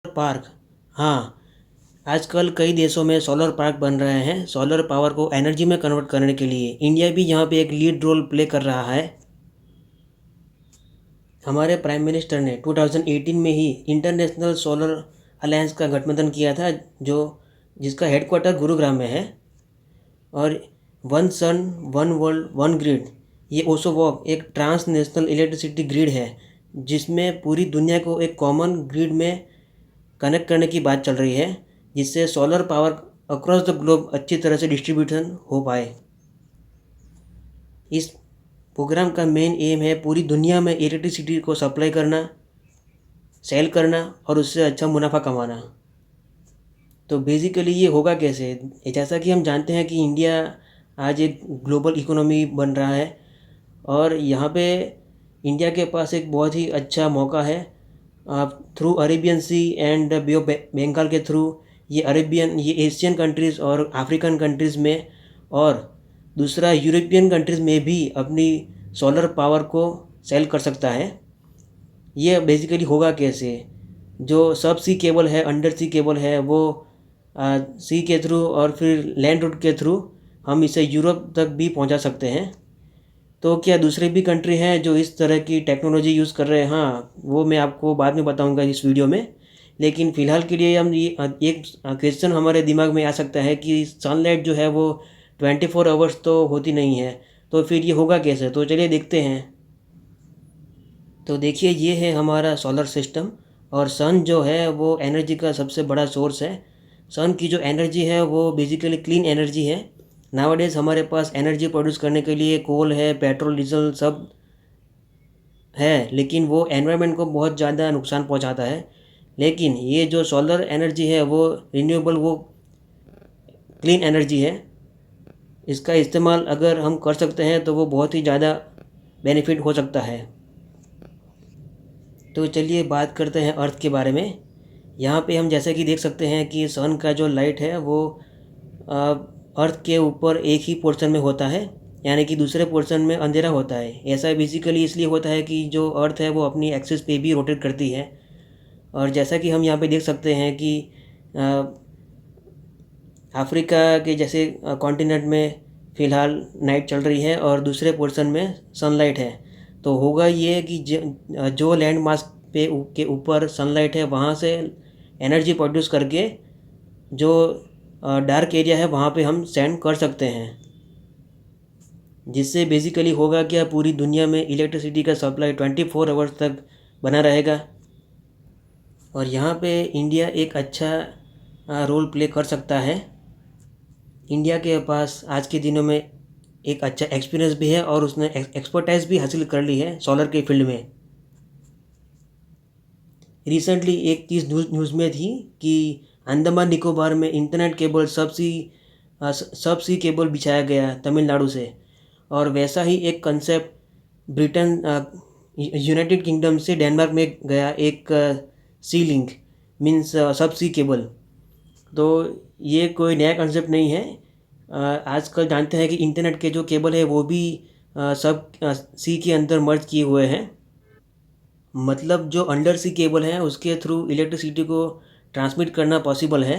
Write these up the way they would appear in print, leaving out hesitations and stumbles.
Park. हाँ, आजकल कई देशों में सोलर पार्क बन रहे हैं सोलर पावर को एनर्जी में कन्वर्ट करने के लिए। इंडिया भी यहाँ पे एक लीड रोल प्ले कर रहा है। हमारे प्राइम मिनिस्टर ने 2018 में ही इंटरनेशनल सोलर अलायंस का गठबंधन किया था, जो जिसका हेडक्वार्टर गुरुग्राम में है। और one sun one world one grid, ये ओसोवॉक एक ट्रांसनेशनल इलेक्ट्रिसिटी ग्रिड है, जिसमें पूरी दुनिया को एक कॉमन ग्रिड में कनेक्ट करने की बात चल रही है, जिससे solar power across the globe अच्छी तरह से डिस्ट्रीब्यूशन हो पाए। इस प्रोग्राम का मेन एम है पूरी दुनिया में इलेक्ट्रिसिटी को सप्लाई करना, सेल करना और उससे अच्छा मुनाफा कमाना। तो बेसिकली ये होगा कैसे? जैसा कि हम जानते हैं कि इंडिया आज एक ग्लोबल इकोनॉमी बन रहा है, और यहाँ पे इंडिया के पास एक बहुत ही अच्छा मौका है। Through Arabian sea and bay of Bengal के थ्रू ये एशियन कंट्रीज़ और अफ्रीकन कंट्रीज़ में, और दूसरा यूरोपियन कंट्रीज़ में भी अपनी सोलर पावर को सेल कर सकता है। ये बेसिकली होगा कैसे? जो सब सी केबल है, अंडर सी केबल है, वो सी के थ्रू और फिर लैंड रूट के थ्रू हम इसे यूरोप तक भी पहुंचा सकते हैं। तो क्या दूसरे भी कंट्री हैं जो इस तरह की टेक्नोलॉजी यूज़ कर रहे हैं? हाँ, वो मैं आपको बाद में बताऊंगा इस वीडियो में। लेकिन फ़िलहाल के लिए हम ये एक क्वेश्चन हमारे दिमाग में आ सकता है कि सनलाइट जो है वो 24 आवर्स तो होती नहीं है, तो फिर ये होगा कैसे? तो चलिए देखते हैं। तो देखिए, ये है हमारा सोलर सिस्टम, और सन जो है वो एनर्जी का सबसे बड़ा सोर्स है। सन की जो एनर्जी है वो बेसिकली क्लीन एनर्जी है। नाउअडेज हमारे पास एनर्जी प्रोड्यूस करने के लिए कोल है, पेट्रोल, डीजल सब है, लेकिन वो एनवायरनमेंट को बहुत ज़्यादा नुकसान पहुंचाता है। लेकिन ये जो सोलर एनर्जी है वो रिन्यूएबल, वो क्लीन एनर्जी है। इसका इस्तेमाल अगर हम कर सकते हैं तो वो बहुत ही ज़्यादा बेनिफिट हो सकता है। तो चलिए बात करते हैं अर्थ के बारे में। यहाँ पे हम जैसे कि देख सकते हैं कि सन का जो लाइट है वो अर्थ के ऊपर एक ही पोर्शन में होता है, यानी कि दूसरे पोर्शन में अंधेरा होता है। ऐसा बेसिकली इसलिए होता है कि जो अर्थ है वो अपनी एक्सिस पे भी रोटेट करती है। और जैसा कि हम यहाँ पे देख सकते हैं कि अफ्रीका के जैसे कॉन्टिनेंट में फ़िलहाल नाइट चल रही है और दूसरे पोर्शन में सनलाइट है। तो होगा ये कि जो लैंड मास पे के ऊपर सनलाइट है वहाँ से एनर्जी प्रोड्यूस करके जो डार्क एरिया है वहाँ पे हम सेंड कर सकते हैं, जिससे बेसिकली होगा क्या, पूरी दुनिया में इलेक्ट्रिसिटी का सप्लाई 24 आवर्स तक बना रहेगा। और यहाँ पे इंडिया एक अच्छा रोल प्ले कर सकता है। इंडिया के पास आज के दिनों में एक अच्छा एक्सपीरियंस भी है और उसने एक्सपर्टाइज भी हासिल कर ली है सोलर के फील्ड में। रिसेंटली एक चीज़ न्यूज़ में थी कि अंडमान निकोबार में इंटरनेट केबल सब सी केबल बिछाया गया तमिलनाडु से, और वैसा ही एक कंसेप्ट ब्रिटेन यूनाइटेड किंगडम से डेनमार्क में गया, एक सी लिंक मीन्स सब सी केबल। तो ये कोई नया कंसेप्ट नहीं है। आजकल जानते हैं कि इंटरनेट के जो केबल है वो भी सब सी के अंदर मर्ज किए हुए हैं। मतलब जो अंडर सी केबल है उसके थ्रू इलेक्ट्रिसिटी को ट्रांसमिट करना पॉसिबल है।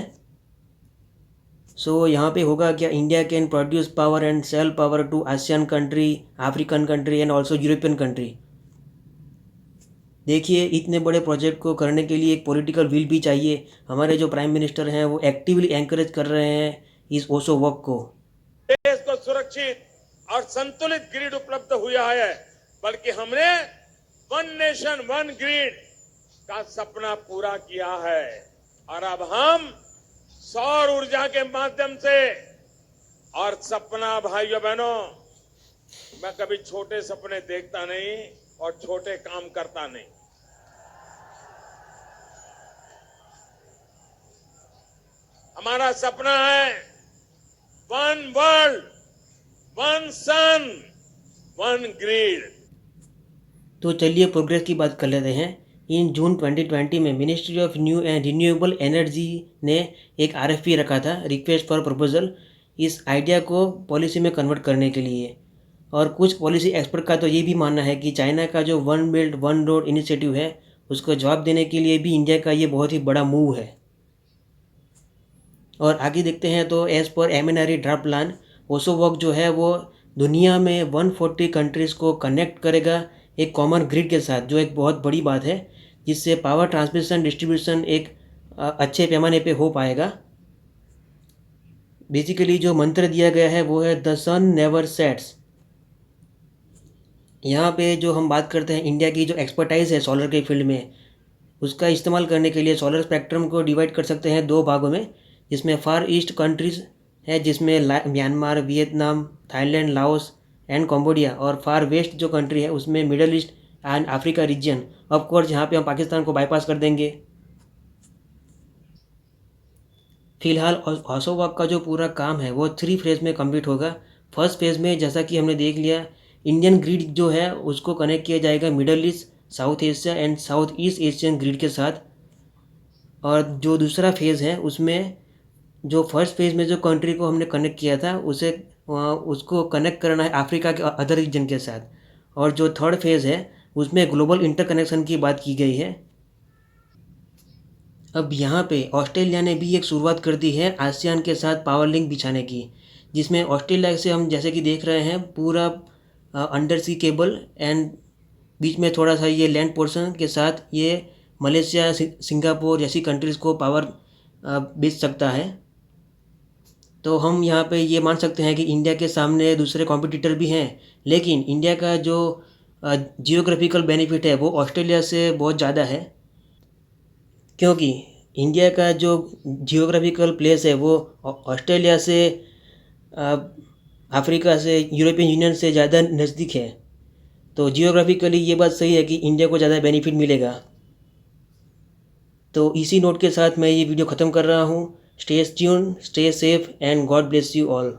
सो यहाँ पे होगा क्या, India can produce power and sell power to ASEAN country, African country and also European country. देखिए, इतने बड़े प्रोजेक्ट को करने के लिए एक पॉलिटिकल विल भी चाहिए। हमारे जो प्राइम मिनिस्टर हैं वो एक्टिवली एनकरेज कर रहे हैं इस ओसो वर्क को। देश को सुरक्षित और संतुलित ग्रिड उपलब्ध हुआ है, बल्कि हमने वन नेशन वन ग्रिड का सपना पूरा किया है। और अब हम सौर ऊर्जा के माध्यम से, और सपना भाइयों बहनों, मैं कभी छोटे सपने देखता नहीं और छोटे काम करता नहीं। हमारा सपना है one world one sun one grid. तो चलिए प्रोग्रेस की बात कर लेते हैं। इन जून 2020 में ministry of new and renewable energy ने एक RFP रखा था, रिक्वेस्ट फॉर प्रपोजल, इस आइडिया को पॉलिसी में कन्वर्ट करने के लिए। और कुछ पॉलिसी एक्सपर्ट का तो ये भी मानना है कि चाइना का जो one belt one road initiative है उसको जवाब देने के लिए भी इंडिया का ये बहुत ही बड़ा मूव है। और आगे देखते हैं तो as per MNRE draft plan, ओसोवॉक जो है वो दुनिया में 140 कंट्रीज़ को कनेक्ट करेगा एक कॉमन ग्रिड के साथ, जो एक बहुत बड़ी बात है, जिससे पावर ट्रांसमिशन डिस्ट्रीब्यूशन एक अच्छे पैमाने पे हो पाएगा। बेसिकली जो मंत्र दिया गया है वो है द सन नेवर सेट्स। यहाँ पे जो हम बात करते हैं इंडिया की जो एक्सपर्टाइज़ है सोलर के फील्ड में, उसका इस्तेमाल करने के लिए सोलर स्पेक्ट्रम को डिवाइड कर सकते हैं 2 भागों में, जिसमें फार ईस्ट कंट्रीज़ है, जिसमें Myanmar, Vietnam, Thailand, Laos and Cambodia, और फार वेस्ट जो कंट्री है उसमें middle east and Africa reason. Of course यहाँ पे हम पाकिस्तान को बाईपास कर देंगे। फिलहाल ओसोवॉक का जो पूरा काम है वो 3 फेज़ में कंप्लीट होगा। फर्स्ट फेज़ में जैसा कि हमने देख लिया, इंडियन ग्रिड जो है उसको कनेक्ट किया जाएगा middle east, south Asia and south east Asian grid के साथ। और जो दूसरा फेज़ है उसमें जो फर्स्ट फेज़ में जो कंट्री को हमने कनेक्ट किया था उसको कनेक्ट करना है अफ्रीका के अदर रीजन के साथ। और जो थर्ड फेज़ है उसमें ग्लोबल इंटरकनेक्शन की बात की गई है। अब यहाँ पे ऑस्ट्रेलिया ने भी एक शुरुआत कर दी है आसियान के साथ पावर लिंक बिछाने की, जिसमें ऑस्ट्रेलिया से हम जैसे कि देख रहे हैं पूरा अंडर सी केबल एंड बीच में थोड़ा सा ये लैंड पोर्शन के साथ ये मलेशिया, सिंगापुर जैसी कंट्रीज़ को पावर बेच सकता है। तो हम यहाँ पे ये मान सकते हैं कि इंडिया के सामने दूसरे कॉम्पिटिटर भी हैं, लेकिन इंडिया का जो जियोग्राफिकल बेनिफिट है वो ऑस्ट्रेलिया से बहुत ज़्यादा है, क्योंकि इंडिया का जो जियोग्राफिकल प्लेस है वो ऑस्ट्रेलिया से, अफ्रीका से, यूरोपियन यूनियन से ज़्यादा नज़दीक है। तो जियोग्राफिकली ये बात सही है कि इंडिया को ज़्यादा बेनिफिट मिलेगा। तो इसी नोट के साथ मैं ये वीडियो ख़त्म कर रहा हूँ। Stay tuned, stay safe and God bless you all.